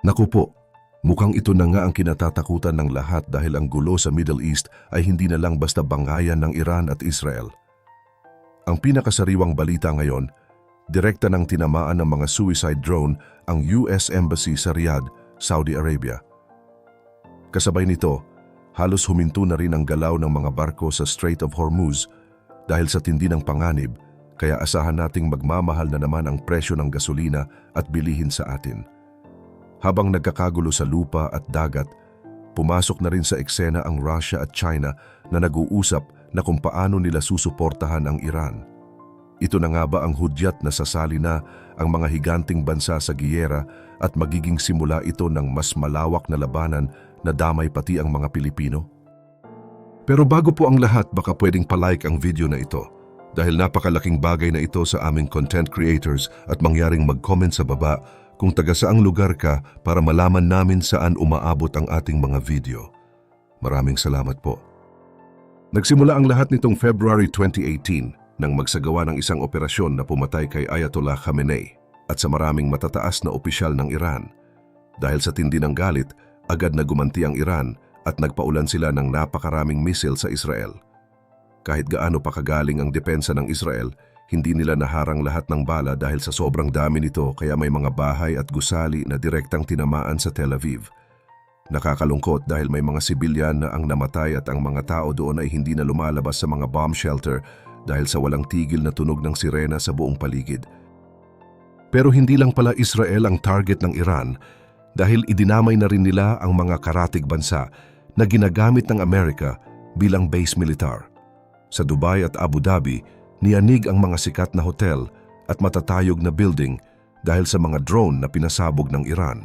Naku po, mukhang ito na nga ang kinatatakutan ng lahat dahil ang gulo sa Middle East ay hindi na lang basta bangayan ng Iran at Israel. Ang pinakasariwang balita ngayon, direkta ng tinamaan ng mga suicide drone ang US Embassy sa Riyadh, Saudi Arabia. Kasabay nito, halos huminto na rin ang galaw ng mga barko sa Strait of Hormuz dahil sa tindi ng panganib, kaya asahan nating magmamahal na naman ang presyo ng gasolina at bilihin sa atin. Habang nagkakagulo sa lupa at dagat, pumasok na rin sa eksena ang Russia at China na nag-uusap na kung paano nila susuportahan ang Iran. Ito na nga ba ang hudyat na sasali na ang mga higanting bansa sa giyera at magiging simula ito ng mas malawak na labanan na damay pati ang mga Pilipino? Pero bago po ang lahat, baka pwedeng palike ang video na ito dahil napakalaking bagay na ito sa aming content creators at mangyaring mag-comment sa baba kung taga saang lugar ka para malaman namin saan umaabot ang ating mga video. Maraming salamat po. Nagsimula ang lahat nitong February 2018 nang magsagawa ng isang operasyon na pumatay kay Ayatollah Khamenei at sa maraming matataas na opisyal ng Iran. Dahil sa tindi ng galit, agad na gumanti ang Iran at nagpaulan sila ng napakaraming misil sa Israel. Kahit gaano pa kagaling ang depensa ng Israel, hindi nila naharang lahat ng bala dahil sa sobrang dami nito, kaya may mga bahay at gusali na direktang tinamaan sa Tel Aviv. Nakakalungkot dahil may mga sibilyan na ang namatay at ang mga tao doon ay hindi na lumalabas sa mga bomb shelter dahil sa walang tigil na tunog ng sirena sa buong paligid. Pero hindi lang pala Israel ang target ng Iran dahil idinamay na rin nila ang mga karatig bansa na ginagamit ng Amerika bilang base militar. Sa Dubai at Abu Dhabi, niyanig ang mga sikat na hotel at matatayog na building dahil sa mga drone na pinasabog ng Iran.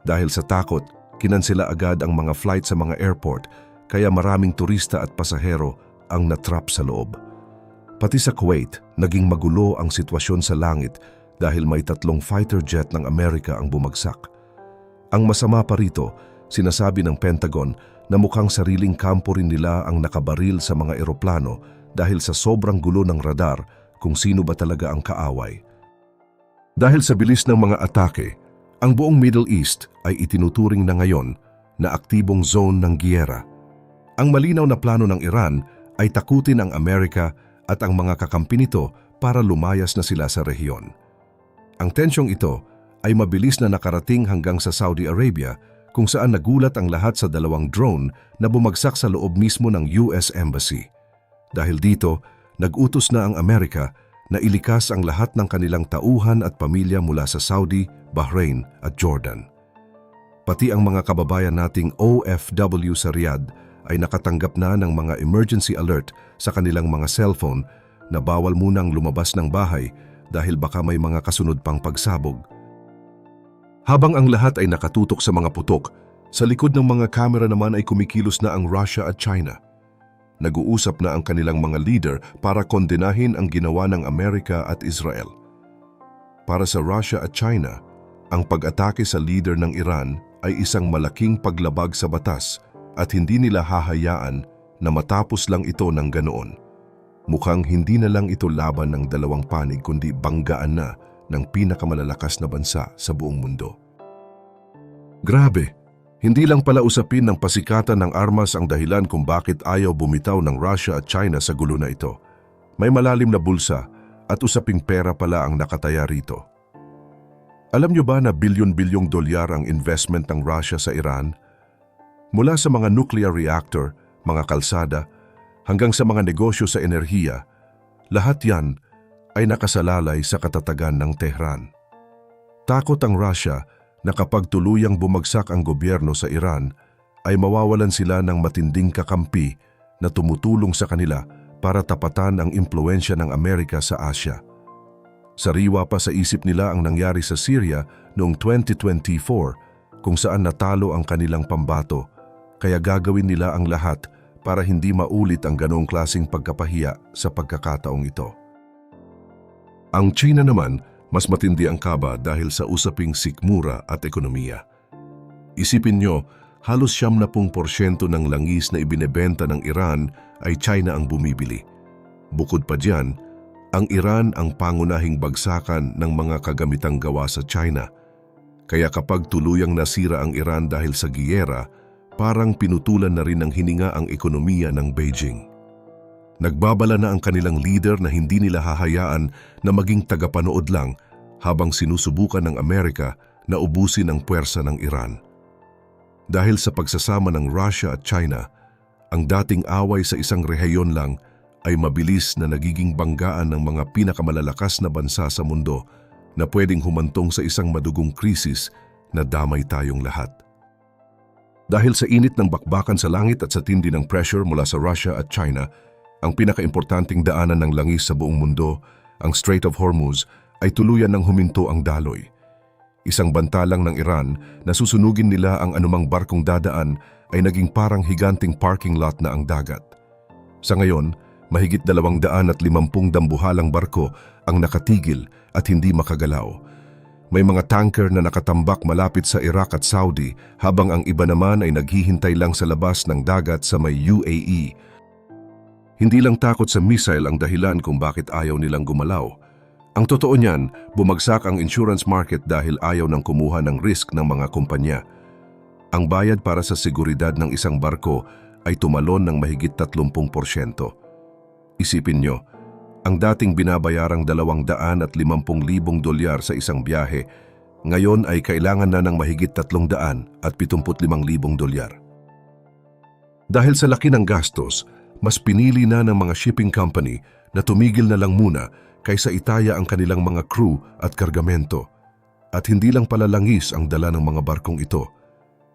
Dahil sa takot, kinansela agad ang mga flight sa mga airport, kaya maraming turista at pasahero ang natrap sa loob. Pati sa Kuwait, naging magulo ang sitwasyon sa langit dahil may 3 fighter jet ng Amerika ang bumagsak. Ang masama pa rito, sinasabi ng Pentagon na mukhang sariling kampo rin nila ang nakabaril sa mga eroplano dahil sa sobrang gulo ng radar kung sino ba talaga ang kaaway. Dahil sa bilis ng mga atake, ang buong Middle East ay itinuturing na ngayon na aktibong zone ng giyera. Ang malinaw na plano ng Iran ay takutin ang Amerika at ang mga kakampi nito para lumayas na sila sa rehiyon. Ang tensyong ito ay mabilis na nakarating hanggang sa Saudi Arabia kung saan nagulat ang lahat sa 2 drone na bumagsak sa loob mismo ng US Embassy. Dahil dito, nag-utos na ang Amerika na ilikas ang lahat ng kanilang tauhan at pamilya mula sa Saudi, Bahrain at Jordan. Pati ang mga kababayan nating OFW sa Riyadh ay nakatanggap na ng mga emergency alert sa kanilang mga cellphone na bawal munang lumabas ng bahay dahil baka may mga kasunod pang pagsabog. Habang ang lahat ay nakatutok sa mga putok, sa likod ng mga kamera naman ay kumikilos na ang Russia at China. Nag-uusap na ang kanilang mga leader para kondenahin ang ginawa ng Amerika at Israel. Para sa Russia at China, ang pag-atake sa leader ng Iran ay isang malaking paglabag sa batas at hindi nila hahayaan na matapos lang ito ng ganoon. Mukhang hindi na lang ito laban ng 2 panig kundi banggaan na ng pinakamalalakas na bansa sa buong mundo. Grabe! Hindi lang pala usapin ng pasikatan ng armas ang dahilan kung bakit ayaw bumitaw ng Russia at China sa gulo na ito. May malalim na bulsa at usaping pera pala ang nakataya rito. Alam nyo ba na bilyon-bilyong dolyar ang investment ng Russia sa Iran? Mula sa mga nuclear reactor, mga kalsada, hanggang sa mga negosyo sa enerhiya, lahat yan ay nakasalalay sa katatagan ng Tehran. Takot ang Russia na kapag tuluyang bumagsak ang gobyerno sa Iran, ay mawawalan sila ng matinding kakampi na tumutulong sa kanila para tapatan ang impluensya ng Amerika sa Asya. Sariwa pa sa isip nila ang nangyari sa Syria noong 2024 kung saan natalo ang kanilang pambato, kaya gagawin nila ang lahat para hindi maulit ang ganoong klaseng pagkapahiya sa pagkakataong ito. Ang China naman, mas matindi ang kaba dahil sa usaping sikmura at ekonomiya. Isipin nyo, halos 70% ng langis na ibinebenta ng Iran ay China ang bumibili. Bukod pa diyan, ang Iran ang pangunahing bagsakan ng mga kagamitang gawa sa China. Kaya kapag tuluyang nasira ang Iran dahil sa giyera, parang pinutulan na rin ng hininga ang ekonomiya ng Beijing. Nagbabala na ang kanilang leader na hindi nila hahayaan na maging tagapanood lang habang sinusubukan ng Amerika na ubusin ang puwersa ng Iran. Dahil sa pagsasama ng Russia at China, ang dating away sa isang rehiyon lang ay mabilis na nagiging banggaan ng mga pinakamalalakas na bansa sa mundo na pwedeng humantong sa isang madugong krisis na damay tayong lahat. Dahil sa init ng bakbakan sa langit at sa tindi ng pressure mula sa Russia at China, ang pinakaimportanteng daanan ng langis sa buong mundo, ang Strait of Hormuz, ay tuluyan ng huminto ang daloy. Isang bantalang ng Iran na susunugin nila ang anumang barkong dadaan ay naging parang higanting parking lot na ang dagat. Sa ngayon, mahigit 250 dambuhalang barko ang nakatigil at hindi makagalaw. May mga tanker na nakatambak malapit sa Iraq at Saudi habang ang iba naman ay naghihintay lang sa labas ng dagat sa may UAE. Hindi lang takot sa missile ang dahilan kung bakit ayaw nilang gumalaw. Ang totoo niyan, bumagsak ang insurance market dahil ayaw nang kumuha ng risk ng mga kumpanya. Ang bayad para sa seguridad ng isang barko ay tumalon ng mahigit 30%. Isipin nyo, ang dating binabayarang $250,000 sa isang biyahe, ngayon ay kailangan na ng mahigit $375,000. Dahil sa laki ng gastos, mas pinili na ng mga shipping company na tumigil na lang muna kaysa itaya ang kanilang mga crew at kargamento. At hindi lang pala langis ang dala ng mga barkong ito.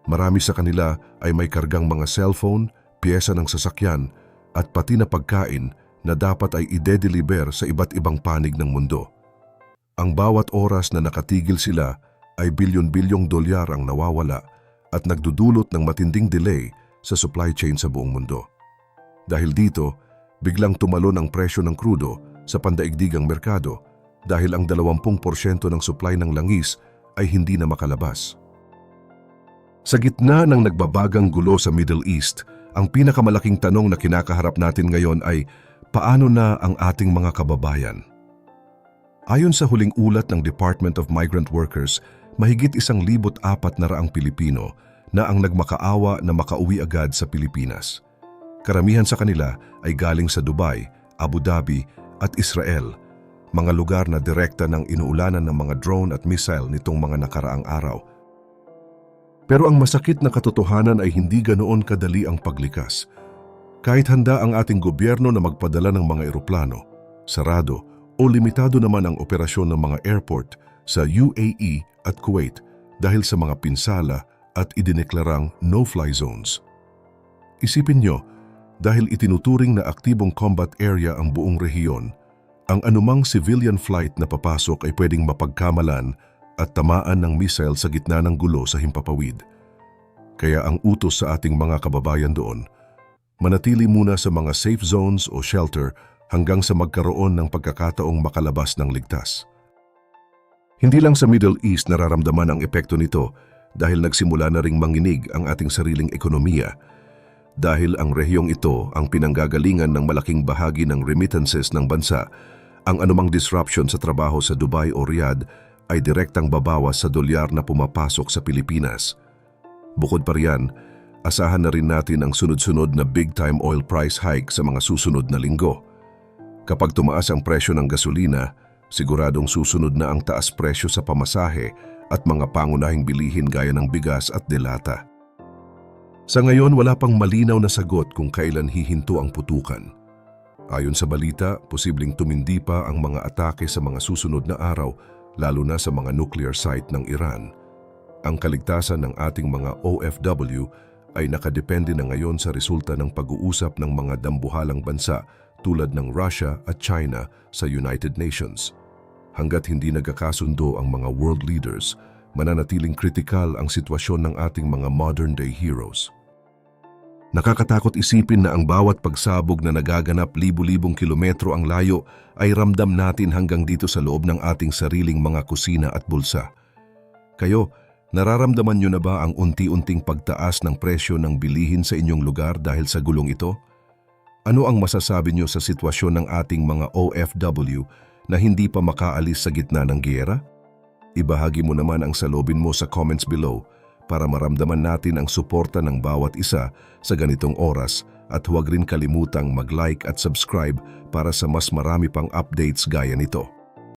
Marami sa kanila ay may kargang mga cellphone, piyesa ng sasakyan, at pati na pagkain na dapat ay ide-deliver sa iba't ibang panig ng mundo. Ang bawat oras na nakatigil sila ay bilyon-bilyong dolyar ang nawawala at nagdudulot ng matinding delay sa supply chain sa buong mundo. Dahil dito, biglang tumalon ang presyo ng krudo sa pandaigdigang merkado dahil ang 20% ng supply ng langis ay hindi na makalabas. Sa gitna ng nagbabagang gulo sa Middle East, ang pinakamalaking tanong na kinakaharap natin ngayon ay paano na ang ating mga kababayan? Ayon sa huling ulat ng Department of Migrant Workers, mahigit 1,400 Pilipino na ang nagmakaawa na makauwi agad sa Pilipinas. Karamihan sa kanila ay galing sa Dubai, Abu Dhabi at Israel, mga lugar na direkta ng inuulanan ng mga drone at missile nitong mga nakaraang araw. Pero ang masakit na katotohanan ay hindi ganoon kadali ang paglikas. Kahit handa ang ating gobyerno na magpadala ng mga eroplano, sarado o limitado naman ang operasyon ng mga airport sa UAE at Kuwait dahil sa mga pinsala at idineklarang no-fly zones. Isipin nyo, dahil itinuturing na aktibong combat area ang buong rehiyon, ang anumang civilian flight na papasok ay pwedeng mapagkamalan at tamaan ng missile sa gitna ng gulo sa himpapawid. Kaya ang utos sa ating mga kababayan doon, manatili muna sa mga safe zones o shelter hanggang sa magkaroon ng pagkakataong makalabas ng ligtas. Hindi lang sa Middle East nararamdaman ang epekto nito dahil nagsimula na ring manginig ang ating sariling ekonomiya. Dahil ang rehiyong ito ang pinanggagalingan ng malaking bahagi ng remittances ng bansa, ang anumang disruption sa trabaho sa Dubai o Riyadh ay direktang babawas sa dolyar na pumapasok sa Pilipinas. Bukod pa riyan, asahan na rin natin ang sunod-sunod na big-time oil price hike sa mga susunod na linggo. Kapag tumaas ang presyo ng gasolina, siguradong susunod na ang taas presyo sa pamasahe at mga pangunahing bilihin gaya ng bigas at delata. Sa ngayon, wala pang malinaw na sagot kung kailan hihinto ang putukan. Ayon sa balita, posibleng tumindi pa ang mga atake sa mga susunod na araw, lalo na sa mga nuclear site ng Iran. Ang kaligtasan ng ating mga OFW ay nakadepende na ngayon sa resulta ng pag-uusap ng mga dambuhalang bansa tulad ng Russia at China sa United Nations. Hanggat hindi nagkakasundo ang mga world leaders, mananatiling kritikal ang sitwasyon ng ating mga modern-day heroes. Nakakatakot isipin na ang bawat pagsabog na nagaganap libu-libong kilometro ang layo ay ramdam natin hanggang dito sa loob ng ating sariling mga kusina at bulsa. Kayo, nararamdaman nyo na ba ang unti-unting pagtaas ng presyo ng bilihin sa inyong lugar dahil sa gulong ito? Ano ang masasabi nyo sa sitwasyon ng ating mga OFW na hindi pa makaalis sa gitna ng giyera? Ibahagi mo naman ang salobin mo sa comments below para maramdaman natin ang suporta ng bawat isa sa ganitong oras, at huwag rin kalimutang mag-like at subscribe para sa mas marami pang updates gaya nito.